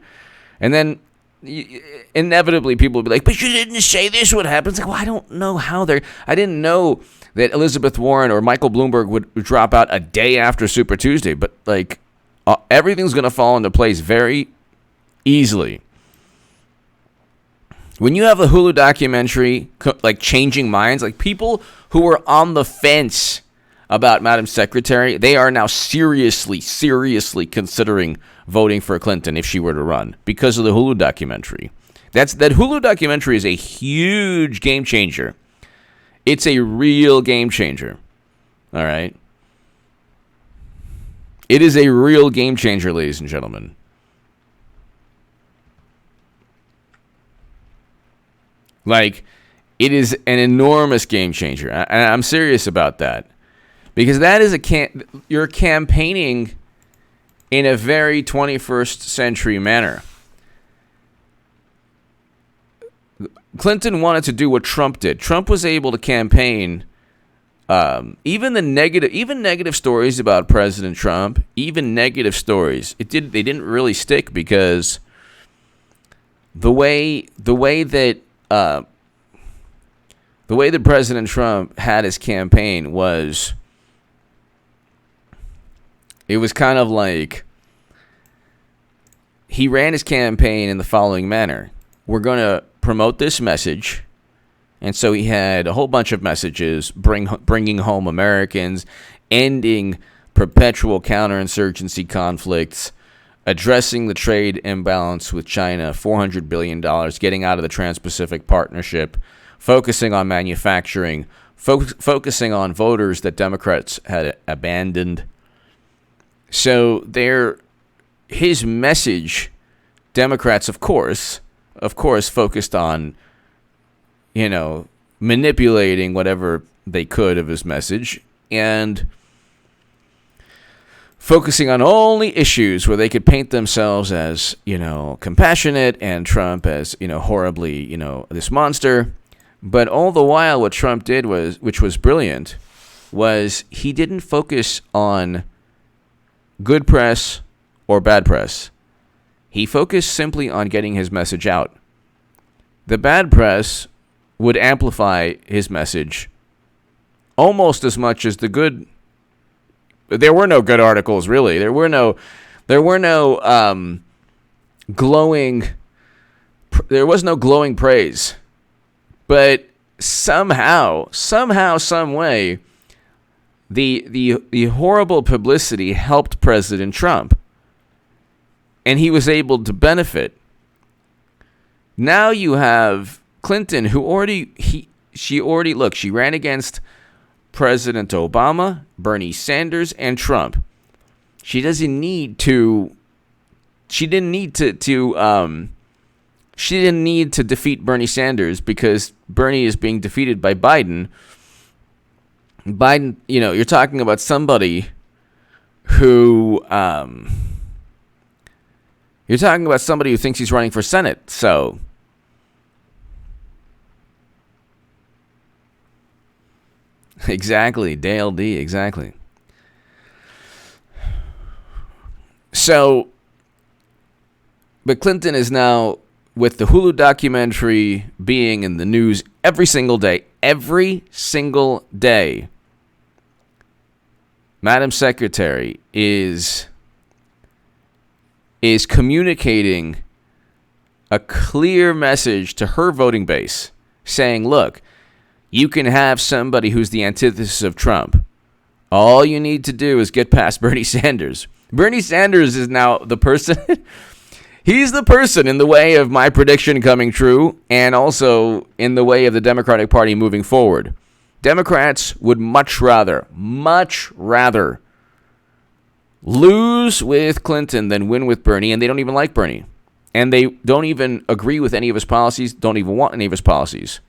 And then inevitably people will be like, but you didn't say this would happen. It's like, well, I don't know how I didn't know that Elizabeth Warren or Michael Bloomberg would drop out a day after Super Tuesday. But like everything's going to fall into place very easily. When you have a Hulu documentary, like Changing Minds, like people who were on the fence about Madam Secretary, they are now seriously considering voting for Clinton if she were to run because of the Hulu documentary. That Hulu documentary is a huge game changer. It's a real game changer. All right? It is a real game changer, ladies and gentlemen. Like, it is an enormous game changer. And I'm serious about that. Because that is you're campaigning in a very 21st century manner. Clinton wanted to do what Trump did. Trump was able to campaign even negative stories about President Trump, even negative stories. They didn't really stick because the way that President Trump had his campaign was, it was kind of like he ran his campaign in the following manner. We're going to promote this message. And so he had a whole bunch of messages, bringing home Americans, ending perpetual counterinsurgency conflicts, addressing the trade imbalance with China, $400 billion, getting out of the Trans-Pacific Partnership, focusing on manufacturing, focusing on voters that Democrats had abandoned. So his message, Democrats, of course, focused on, manipulating whatever they could of his message and focusing on only issues where they could paint themselves as, compassionate and Trump as, horribly, this monster. But all the while, what Trump did which was brilliant, was he didn't focus on good press or bad press. He focused simply on getting his message out. The bad press would amplify his message almost as much as the good. There were no good articles, really. There were no glowing. There was no glowing praise. But somehow, some way, the horrible publicity helped President Trump, and he was able to benefit. Now you have Clinton, who she ran against President Obama, Bernie Sanders, and Trump. She didn't need to defeat Bernie Sanders because Bernie is being defeated by Biden. Biden, you're talking about somebody who thinks he's running for Senate. So exactly, Dale D, exactly. So, but Clinton is now, with the Hulu documentary being in the news every single day, Madam Secretary is communicating a clear message to her voting base, saying, look, you can have somebody who's the antithesis of Trump. All you need to do is get past Bernie Sanders. Bernie Sanders is now the person. He's the person in the way of my prediction coming true, and also in the way of the Democratic Party moving forward. Democrats would much rather lose with Clinton than win with Bernie, and they don't even like Bernie. and they don't even agree with any of his policies, don't even want any of his policies.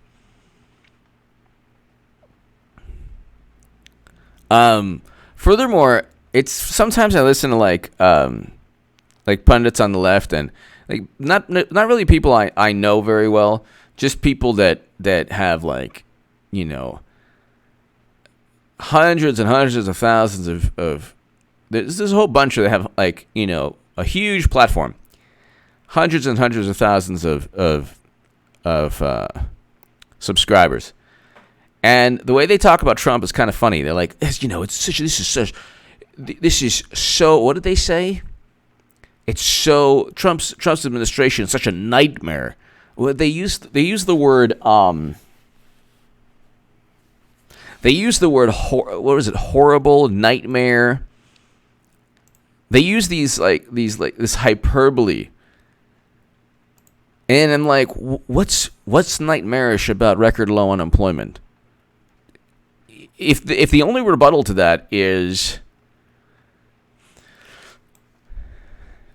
Furthermore, it's sometimes I listen to like pundits on the left, and like not really people I know very well, just people that have like, you know, hundreds and hundreds of thousands of there's a whole bunch that have like, you know, a huge platform, hundreds and hundreds of thousands of subscribers. And the way they talk about Trump is kind of funny. They're like, you know, this is so. What did they say? It's so Trump's administration is such a nightmare. Well, they use the word what was it? Horrible, nightmare. They use this hyperbole. And I'm like, what's nightmarish about record low unemployment? If the only rebuttal to that is,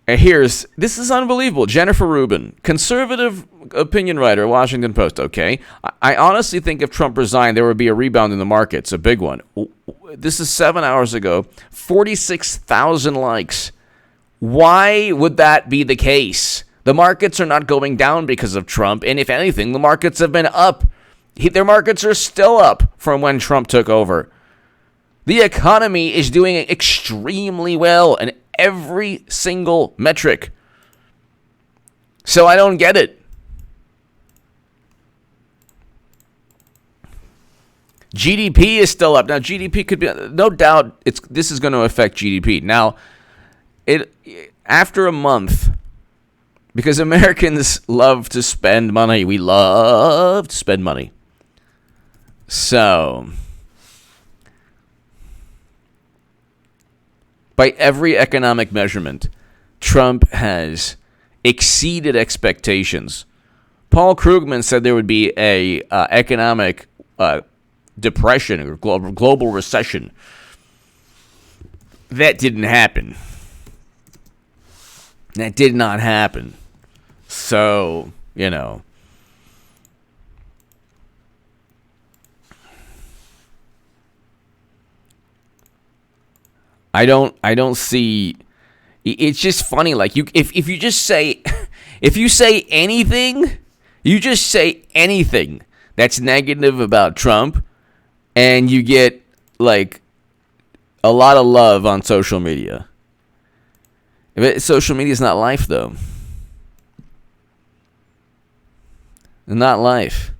this is unbelievable. Jennifer Rubin, conservative opinion writer, Washington Post. Okay, I honestly think if Trump resigned, there would be a rebound in the markets, a big one. This is 7 hours ago, 46,000 likes. Why would that be the case? The markets are not going down because of Trump, and if anything, the markets have been up. Their markets are still up from when Trump took over. The economy is doing extremely well in every single metric. So I don't get it. GDP is still up. Now, GDP could be, no doubt, this is going to affect GDP. Now, after a month, because Americans love to spend money. We love to spend money. So, by every economic measurement, Trump has exceeded expectations. Paul Krugman said there would be a economic depression or global recession. That didn't happen. That did not happen. So, you know, I don't see. It's just funny. Like if you just say, if you say anything, you just say anything that's negative about Trump, and you get like a lot of love on social media. Social media is not life, though. Not life.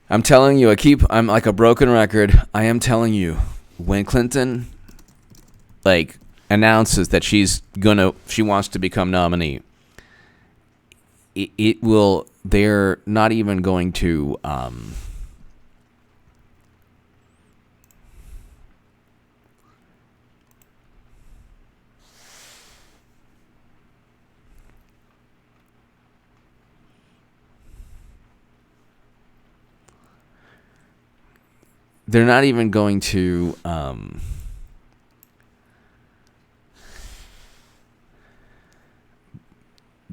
I'm telling you, I'm like a broken record. I am telling you, when Clinton, like, announces that she wants to become nominee, it will, they're not even going to, they're not even going to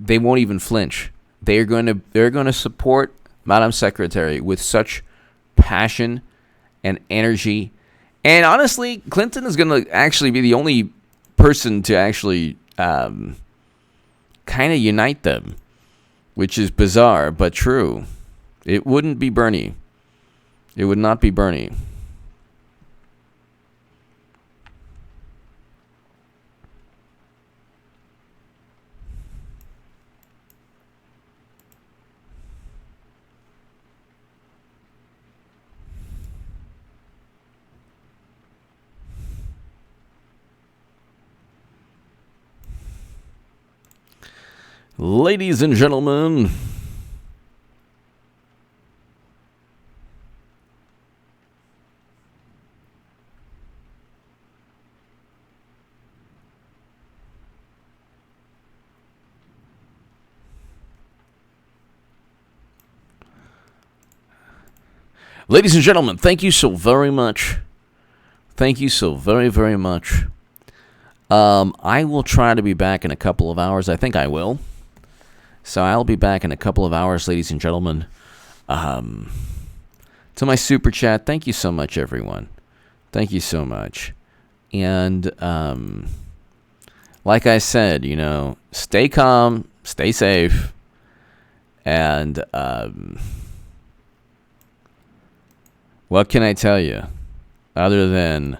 they won't even flinch. They're going to support Madam Secretary with such passion and energy. And honestly, Clinton is going to actually be the only person to actually kind of unite them, which is bizarre but true. It wouldn't be Bernie. It would not be Bernie. Ladies and gentlemen, Ladies and gentlemen, thank you so very much. Thank you so very, very much. I will try to be back in a couple of hours. I think I will. So I'll be back in a couple of hours, ladies and gentlemen. To my super chat, thank you so much, everyone. Thank you so much. And like I said, stay calm, stay safe, and what can I tell you other than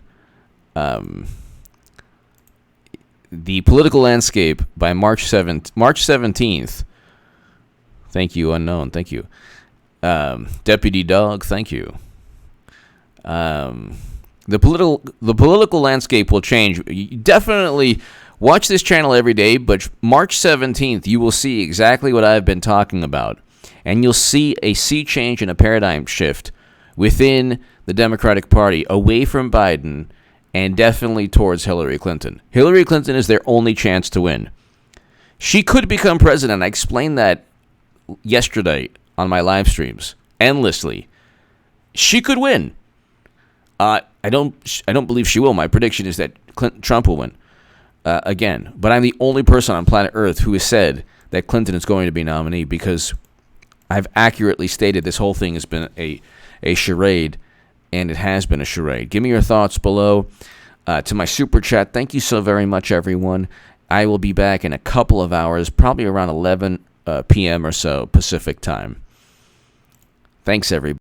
the political landscape by March 17th. Thank you, Unknown. Thank you. Deputy Dog, thank you. The political landscape will change. You definitely watch this channel every day, but March 17th, you will see exactly what I've been talking about. And you'll see a sea change and a paradigm shift within the Democratic Party, away from Biden and definitely towards Hillary Clinton. Hillary Clinton is their only chance to win. She could become president. I explained that yesterday on my live streams endlessly. She could win. I don't believe she will. My prediction is that Trump will win again. But I'm the only person on planet Earth who has said that Clinton is going to be nominee, because I've accurately stated this whole thing has been a charade, and it has been a charade. Give me your thoughts below. To my super chat, thank you so very much, everyone. I will be back in a couple of hours, probably around 11 p.m. or so Pacific time. Thanks, everybody.